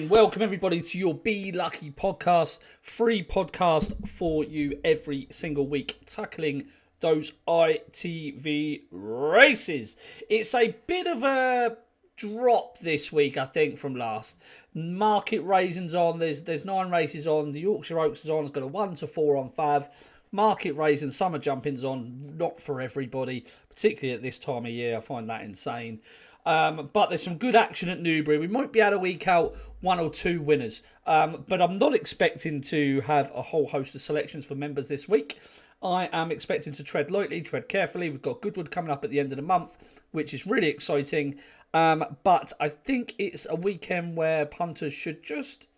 morning. Welcome everybody to your Be Lucky podcast. Free podcast for you every single week, tackling those ITV races. It's a bit of a drop this week, I think, from last. Market RASEN's on. There's 9 races on. The Yorkshire Oaks is on. It's got a 1 to 4 on Fav. Market RASEN, summer jumping's on. Not for everybody, particularly at this time of year. I find that insane. But there's some good action at Newbury. We might be able to eke out 1 or 2 winners. But I'm not expecting to have a whole host of selections for members this week. I am expecting to tread lightly, tread carefully. We've got Goodwood coming up at the end of the month, which is really exciting. But I think it's a weekend where punters should just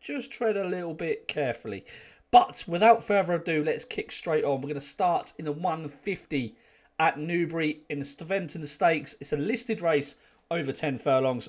tread a little bit carefully. But without further ado, let's kick straight on. We're going to start in the 150 at Newbury in the Steventon Stakes. It's a listed race over 10 furlongs.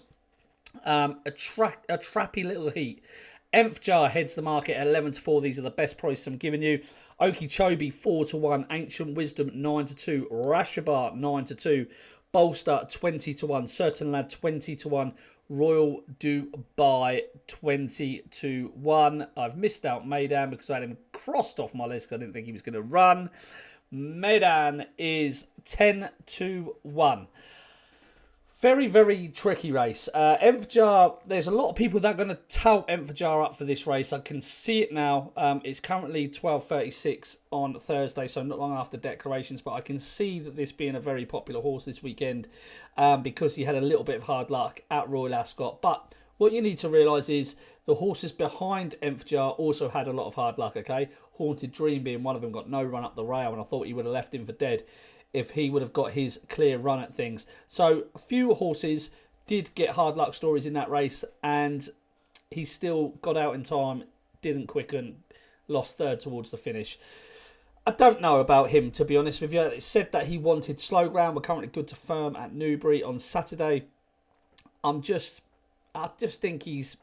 A trappy little heat. Nth Jar heads the market at 11 to 4. These are the best prices I'm giving you. Okeechobee 4 to 1. Ancient Wisdom 9 to 2. Rashabar 9 to 2. Bolster 20 to 1. Certain Lad 20 to 1. Royal Dubai 20 to 1. I've missed out Maidan because I had him crossed off my list because I didn't think he was going to run. Maidan is 10 to 1. Very, very tricky race. Nth Jar, there's a lot of people that are going to tout Nth Jar up for this race. I can see it now. It's currently 12:36 on Thursday, so not long after declarations, but I can see that this being a very popular horse this weekend because he had a little bit of hard luck at Royal Ascot. But what you need to realise is the horses behind Nth Jar also had a lot of hard luck, okay? Haunted Dream being one of them got no run up the rail, and I thought he would have left him for dead if he would have got his clear run at things. So a few horses did get hard luck stories in that race, and he still got out in time, didn't quicken, lost third towards the finish. I don't know about him, to be honest with you. It said that he wanted slow ground. We're currently good to firm at Newbury on Saturday. I just think he's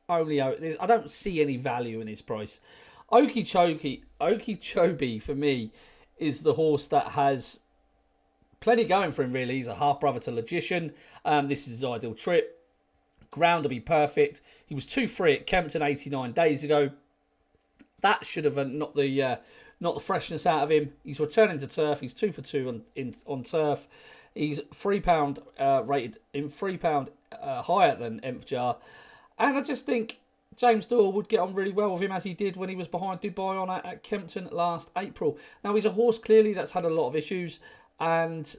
only... I don't see any value in his price. Okeechobee, for me, is the horse that has plenty going for him, really. He's a half-brother to Logician. This is his ideal trip. Ground to be perfect. He was 2-3 at Kempton 89 days ago. That should have knocked the freshness out of him. He's returning to turf. He's 2 for 2 on turf. He's £3 rated in £3 higher than Nth Jar. And I just think James Doyle would get on really well with him as he did when he was behind Dubai on at Kempton last April. Now, he's a horse clearly that's had a lot of issues. And,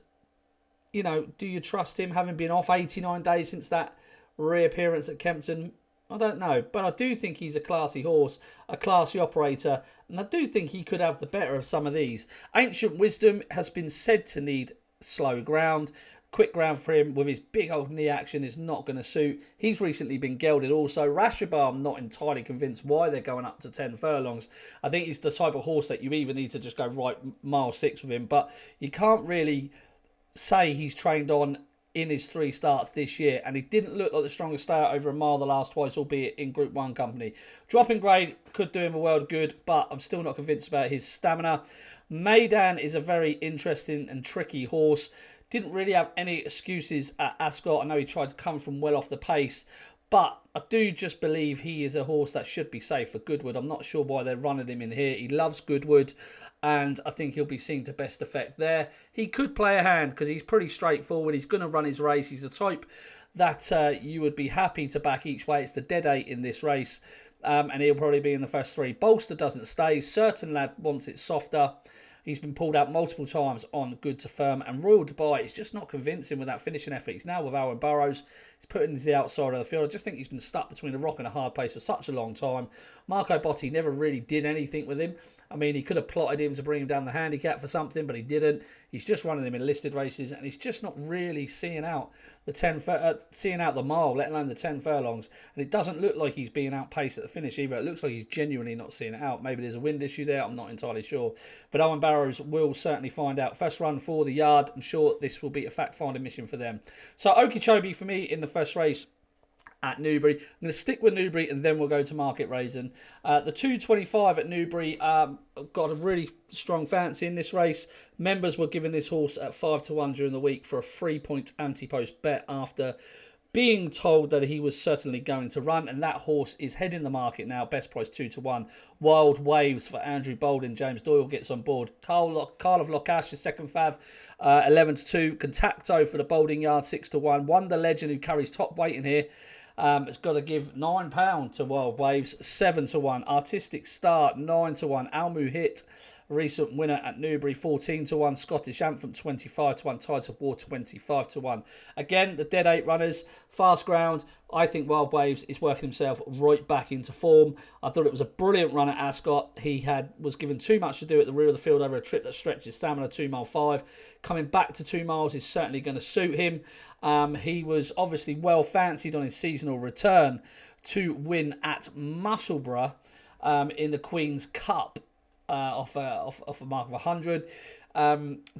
you know, do you trust him having been off 89 days since that reappearance at Kempton? I don't know. But I do think he's a classy horse, a classy operator. And I do think he could have the better of some of these. Ancient Wisdom has been said to need slow ground. Quick ground for him with his big old knee action is not going to suit. He's recently been gelded also. Rashabar, I'm not entirely convinced why they're going up to 10 furlongs. I think he's the type of horse that you either need to just go right mile 6 with him, but you can't really say he's trained on in his 3 starts this year, and he didn't look like the strongest start over a mile the last twice, albeit in Group 1 company. Dropping grade could do him a world of good, but I'm still not convinced about his stamina. Maidan is a very interesting and tricky horse. Didn't really have any excuses at Ascot. I know he tried to come from well off the pace, but I do just believe he is a horse that should be safe for Goodwood. I'm not sure why they're running him in here. He loves Goodwood, and I think he'll be seen to best effect there. He could play a hand because he's pretty straightforward. He's going to run his race. He's the type that you would be happy to back each way. It's the dead 8 in this race, and he'll probably be in the first 3. Bolster doesn't stay. Certain Lad wants it softer. He's been pulled out multiple times on good to firm. And Royal Dubai is just not convincing with that finishing effort. He's now with Owen Burrows. He's putting into the outside of the field. I just think he's been stuck between a rock and a hard place for such a long time. Marco Botti never really did anything with him. I mean, he could have plotted him to bring him down the handicap for something, but he didn't. He's just running him in listed races, and he's just not really seeing out the mile, let alone the 10 furlongs. And it doesn't look like he's being outpaced at the finish either. It looks like he's genuinely not seeing it out. Maybe there's a wind issue there. I'm not entirely sure. But Owen Barrows will certainly find out. First run for the yard. I'm sure this will be a fact-finding mission for them. So Okeechobee for me in the first race at Newbury. I'm going to stick with Newbury and then we'll go to Market RASEN. The 225 at Newbury got a really strong fancy in this race. Members were given this horse at 5 to 1 during the week for a 3-point anti-post bet after being told that he was certainly going to run, and that horse is heading the market now. Best price 2-1. Wild Waves for Andrew Bolden. James Doyle gets on board. Carl of Locash is second fav, 11-2. Contacto for the Bolden Yard, 6-1. Wonder Legend, who carries top weight in here, has got to give £9 to Wild Waves, 7-1. Artistic Start, 9-1. Almu Hit, recent winner at Newbury, 14-1. Scottish Anthem, 25-1. Tides of War, 25-1. Again, the dead 8 runners, fast ground. I think Wild Waves is working himself right back into form. I thought it was a brilliant run at Ascot. He was given too much to do at the rear of the field over a trip that stretched his stamina, 2 mile 5. Coming back to 2 miles is certainly going to suit him. He was obviously well fancied on his seasonal return to win at Musselburgh in the Queen's Cup. Off a mark of 100.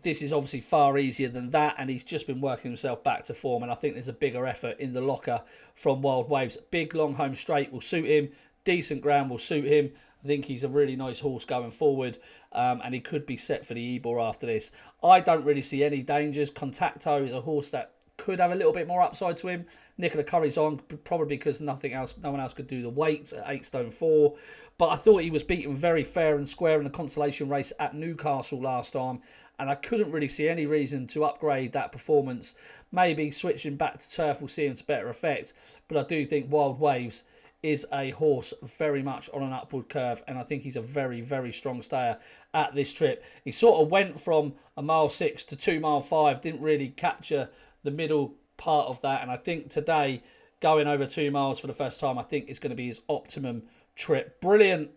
This is obviously far easier than that, and he's just been working himself back to form, and I think there's a bigger effort in the locker from Wild Waves. Big long home straight will suit him. Decent ground will suit him. I think he's a really nice horse going forward, and he could be set for the Ebor after this. I don't really see any dangers. Contacto is a horse that could have a little bit more upside to him. Nicola Curry's on, probably because no one else could do the weight at 8'4". But I thought he was beaten very fair and square in the consolation race at Newcastle last time, and I couldn't really see any reason to upgrade that performance. Maybe switching back to turf will see him to better effect, but I do think Wild Waves is a horse very much on an upward curve, and I think he's a very, very strong stayer at this trip. He sort of went from a mile 6 to 2 mile 5, didn't really capture the middle part of that, and I think today, going over 2 miles for the first time, I think it's going to be his optimum trip. Brilliant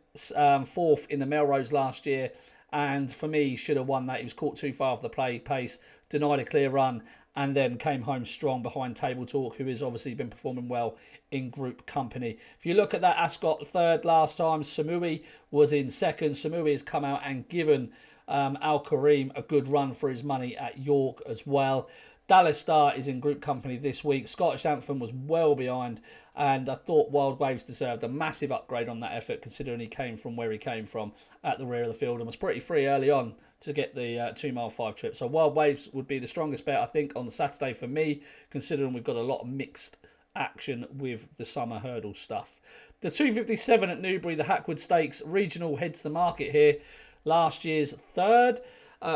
fourth in the Melrose last year, and for me, he should have won that. He was caught too far off the pace, denied a clear run, and then came home strong behind Table Talk, who has obviously been performing well in group company. If you look at that Ascot third last time, Samui was in second. Samui has come out and given Al Kareem a good run for his money at York as well. Dallas Star is in group company this week. Scottish Anthem was well behind, and I thought Wild Waves deserved a massive upgrade on that effort, considering he came from where he came from at the rear of the field and was pretty free early on to get the 2 mile 5 trip. So Wild Waves would be the strongest bet, I think, on the Saturday for me, considering we've got a lot of mixed action with the summer hurdle stuff. The 257 at Newbury, the Hackwood Stakes, regional heads the market here. Last year's third.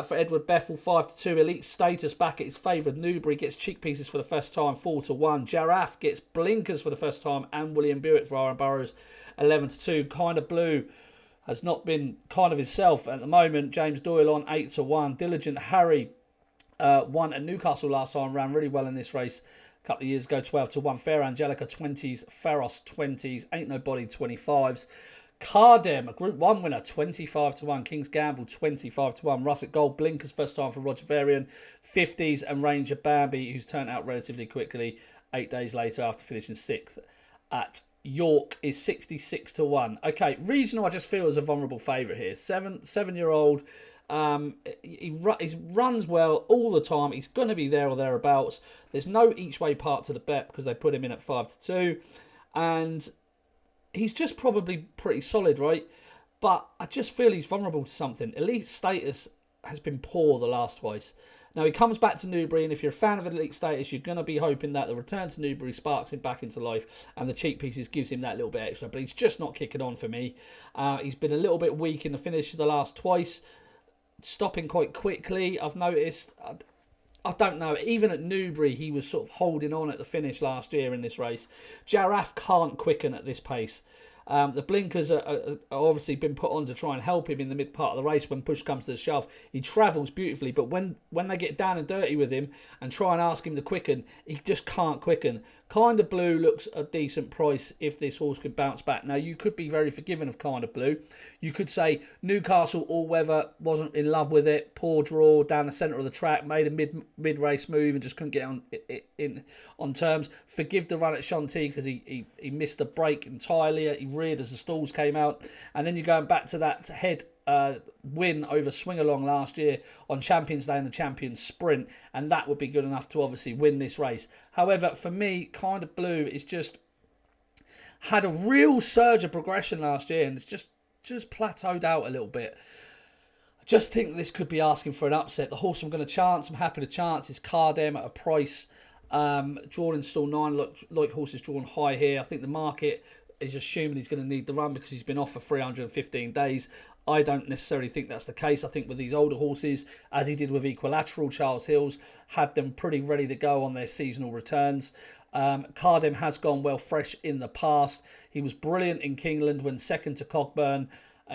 For Edward Bethel, 5-2. Elite Status back at his favourite. Newbury gets cheek pieces for the first time, 4-1. Giraffe gets blinkers for the first time, and William Buick for Aaron Burrows, 11-2. Kind of Blue has not been kind of himself at the moment. James Doyle on, 8-1. Diligent Harry won at Newcastle last time, ran really well in this race a couple of years ago, 12-1. Fair Angelica, 20s. Ferros, 20s. Ain't Nobody, 25s. Cardem, a Group 1 winner, 25-1. King's Gamble, 25-1. Russet Gold, blinkers first time for Roger Varian, 50s. And Ranger Bambi, who's turned out relatively quickly 8 days later after finishing 6th at York, is 66-1. Okay, regional I just feel is a vulnerable favourite here. Seven-year-old, he runs well all the time. He's going to be there or thereabouts. There's no each way part to the bet because they put him in at 5-2. And he's just probably pretty solid, right? But I just feel he's vulnerable to something. Elite Status has been poor the last twice. Now, he comes back to Newbury, and if you're a fan of Elite Status, you're going to be hoping that the return to Newbury sparks him back into life, and the cheek pieces gives him that little bit extra. But he's just not kicking on for me. He's been a little bit weak in the finish the last twice, stopping quite quickly, I've noticed. I don't know. Even at Newbury, he was sort of holding on at the finish last year in this race. Giraffe can't quicken at this pace. The blinkers are obviously been put on to try and help him in the mid part of the race when push comes to the shove. He travels beautifully, but when they get down and dirty with him and try and ask him to quicken, he just can't quicken. Kind of Blue looks a decent price if this horse could bounce back. Now, you could be very forgiving of Kind of Blue. You could say Newcastle all-weather, wasn't in love with it, poor draw down the centre of the track, made a mid-race move and just couldn't get on terms. Forgive the run at Shanti because he missed the break entirely. He reared as the stalls came out. And then you're going back to that head win over Swing Along last year on Champions Day in the Champions Sprint, and that would be good enough to obviously win this race. However, for me, Kind of Blue is just had a real surge of progression last year, and it's just plateaued out a little bit. I just think this could be asking for an upset. The horse I'm going to chance, I'm happy to chance, is Cardem at a price Drawn in stall 9, like horses drawn high here. I think the market is assuming he's going to need the run because he's been off for 315 days. I don't necessarily think that's the case. I think with these older horses, as he did with Equilateral, Charles Hills had them pretty ready to go on their seasonal returns. Cardem has gone well fresh in the past. He was brilliant in Kingland when second to Cogburn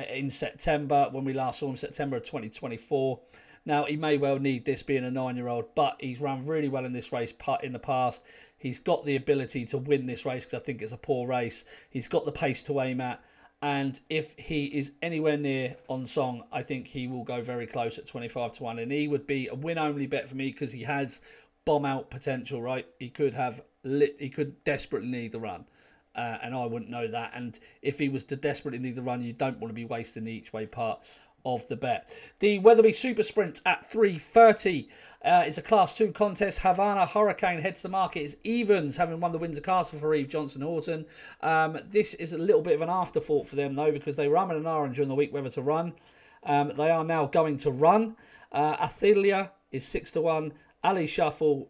in September, when we last saw him, September of 2024. Now, he may well need this being a 9-year-old, but he's run really well in this race in the past. He's got the ability to win this race because I think it's a poor race. He's got the pace to aim at. And if he is anywhere near on song, I think he will go very close at 25 to 1. And he would be a win-only bet for me because he has bomb-out potential, right? He could desperately need the run. And I wouldn't know that. And if he was to desperately need the run, you don't want to be wasting the each-way part of the bet. The Weatherby Super Sprint at 3:30 is a Class 2 contest. Havana Hurricane heads to market as evens, having won the Windsor Castle for Eve Johnson Horton. This is a little bit of an afterthought for them, though, because they were umming and ahhing during the week whether to run. They are now going to run. Athelia is 6 to 1. Ali Shuffle,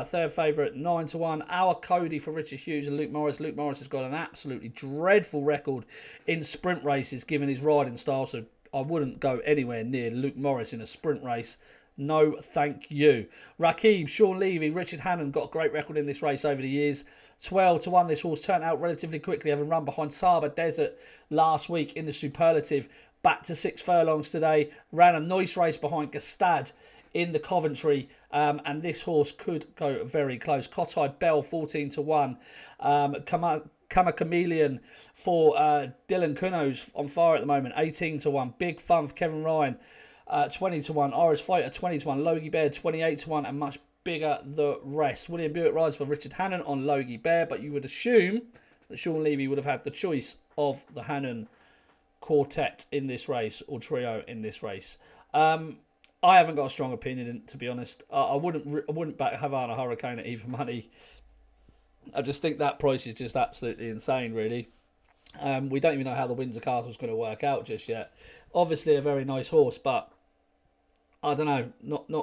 third favourite, 9 to 1. Our Cody for Richard Hughes and Luke Morris. Luke Morris has got an absolutely dreadful record in sprint races, given his riding style, so I wouldn't go anywhere near Luke Morris in a sprint race. No, thank you. Rakib, Sean Levy, Richard Hannon got a great record in this race over the years. 12 to 1. This horse turned out relatively quickly, having run behind Saba Desert last week in the Superlative. Back to 6 furlongs today. Ran a nice race behind Gastad in the Coventry. And this horse could go very close. Cotai Bell, 14 to 1. Kama Chameleon for Dylan Kuno's on fire at the moment, 18 to 1. Big Fun for Kevin Ryan, 20 to 1. Irish Fighter, 20 to 1. Logie Bear, 28 to 1. And much bigger the rest. William Buick rides for Richard Hannon on Logie Bear, but you would assume that Sean Levy would have had the choice of the Hannon quartet in this race, or trio in this race. I haven't got a strong opinion, to be honest. I wouldn't back Havana Hurricane at even money. I just think that price is just absolutely insane, really. We don't even know how the Windsor Castle is going to work out just yet. Obviously, a very nice horse, but I don't know.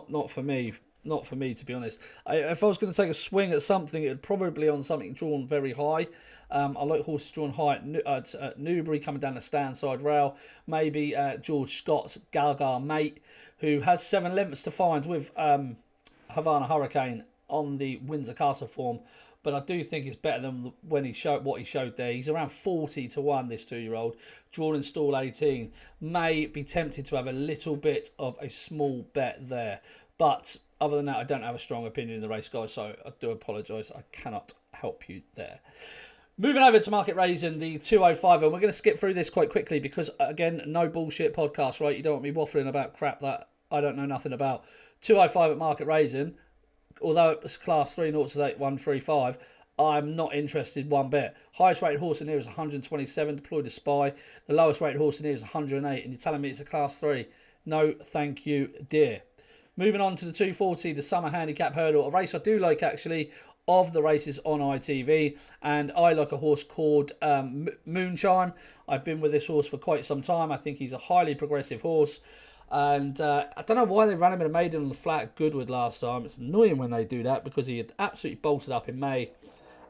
Not for me. Not for me, to be honest. If I was going to take a swing at something, it would probably on something drawn very high. I like horses drawn high at Newbury, coming down the stand side rail. Maybe George Scott's Gaga Mate, who has 7 lengths to find with Havana Hurricane on the Windsor Castle form. But I do think it's better than when he showed what he showed there. He's around 40 to 1, this 2-year-old. Drawn in stall 18. May be tempted to have a little bit of a small bet there. But other than that, I don't have a strong opinion in the race, guys. So I do apologise. I cannot help you there. Moving over to Market Raising, the 205. And we're going to skip through this quite quickly because, again, no bullshit podcast, right? You don't want me waffling about crap that I don't know nothing about. 205 at Market Raising. Although it's Class 3, 0-8, 135, I'm not interested one bit. Highest rated horse in here is 127, deployed a spy. The lowest rated horse in here is 108, and you're telling me it's a Class 3. No, thank you, dear. Moving on to the 240, the Summer Handicap Hurdle, a race I do like, actually, of the races on ITV. And I like a horse called Moonshine. I've been with this horse for quite some time. I think he's a highly progressive horse. And I don't know why they ran him in a maiden on the flat at Goodwood last time. It's annoying when they do that because he had absolutely bolted up in May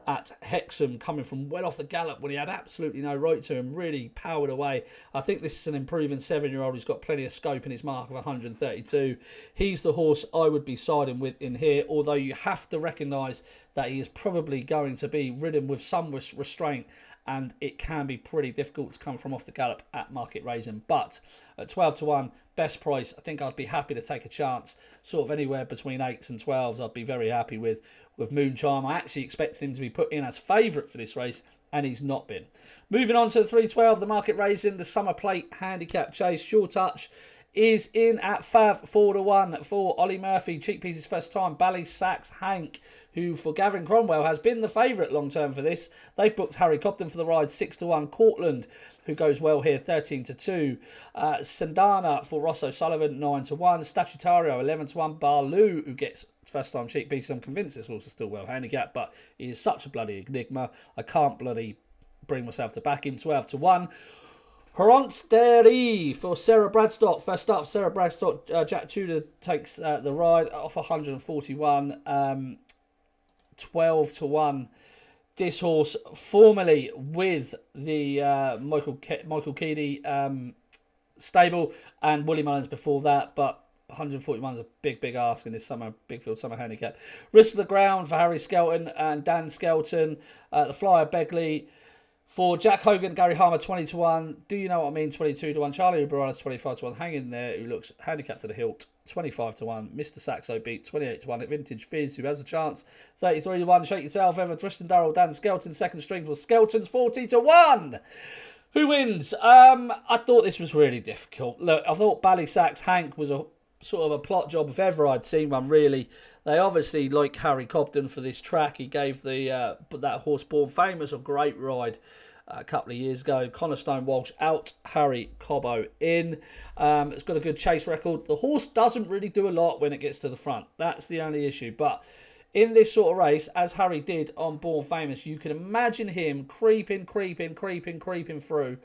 at Hexham, coming from well off the gallop when he had absolutely no right to him, really powered away. I think this is an improving 7-year-old who's got plenty of scope in his mark of 132. He's the horse I would be siding with in here, although you have to recognise that he is probably going to be ridden with some restraint, and it can be pretty difficult to come from off the gallop at Market Raising. But at 12 to 1, best price, I think I'd be happy to take a chance. Sort of anywhere between 8s and 12s, I'd be very happy with Moonchime. I actually expected him to be put in as favourite for this race, and he's not been. Moving on to the 312, the Market Raising, the Summer Plate Handicap Chase. Sure Touch is in at Fav 4 to 1 for Ollie Murphy. Cheek Pieces first time. Bally Sachs Hank, who for Gavin Cromwell has been the favourite long term for this. They've booked Harry Cobden for the ride, 6 to 1. Cortland, who goes well here, 13 to 2. Sandana for Ross O'Sullivan, 9 to 1. Statutario, 11 to 1. Barloo, who gets first time Cheek Pieces. I'm convinced this horse is still well handicapped, but he is such a bloody enigma. I can't bloody bring myself to back him. 12 to 1. Horonsteri for Sarah Bradstock. First start for Sarah Bradstock. Jack Tudor takes the ride off 141. 12 to 1. This horse, formerly with the Michael Keedy stable, and Willie Mullins before that, but 141 is a big ask in this summer, big field summer handicap. Risk of the ground for Harry Skelton and Dan Skelton. The Flyer Begley for Jack Hogan, Gary Harmer 20 to 1. Do you know what I mean? 22 to 1. Charlie O'Brien 25 to 1. Hang in there, who looks handicapped to the hilt. 25 to 1. Mr. Saxo beat 28 to 1 at Vintage Fizz, who has a chance. 33 to 1. Shake Your Tail Feather. Tristan Darrell, Dan Skelton, second string for Skelton's 40 to 1. Who wins? I thought this was really difficult. Look, I thought Ballysax Hank was a sort of a plot job if ever I'd seen one, really. They obviously like Harry Cobden for this track. He gave that horse Born Famous a great ride a couple of years ago. Connor Stone Walsh out, Harry Cobbo in. It's got a good chase record. The horse doesn't really do a lot when it gets to the front. That's the only issue. But in this sort of race, as Harry did on Born Famous, you can imagine him creeping through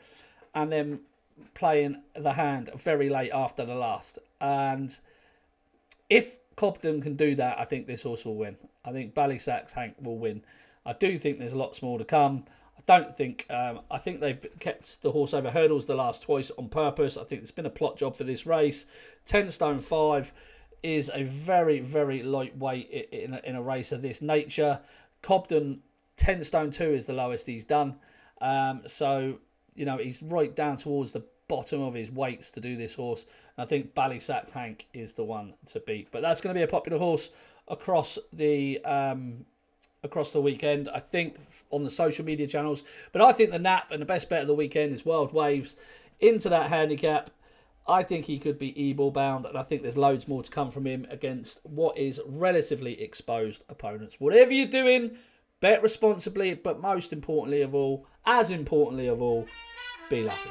and then playing the hand very late after the last. And if Cobden can do that, I think this horse will win. I think Ballysax Hank will win. I do think there's lots more to come. I think they've kept the horse over hurdles the last twice on purpose. I think it's been a plot job for this race. 10 stone 5 is a very lightweight in a race of this nature. Cobden 10 stone 2 is the lowest he's done. So, you know, he's right down towards the bottom of his weights to do this horse. And I think Ballysax Hank is the one to beat. But that's going to be a popular horse across the weekend, I think, on the social media channels. But I think the nap and the best bet of the weekend is Wild Waves into that handicap. I think he could be e-ball bound, and I think there's loads more to come from him against what is relatively exposed opponents. Whatever you're doing, bet responsibly, but most importantly of all, as importantly of all, be lucky.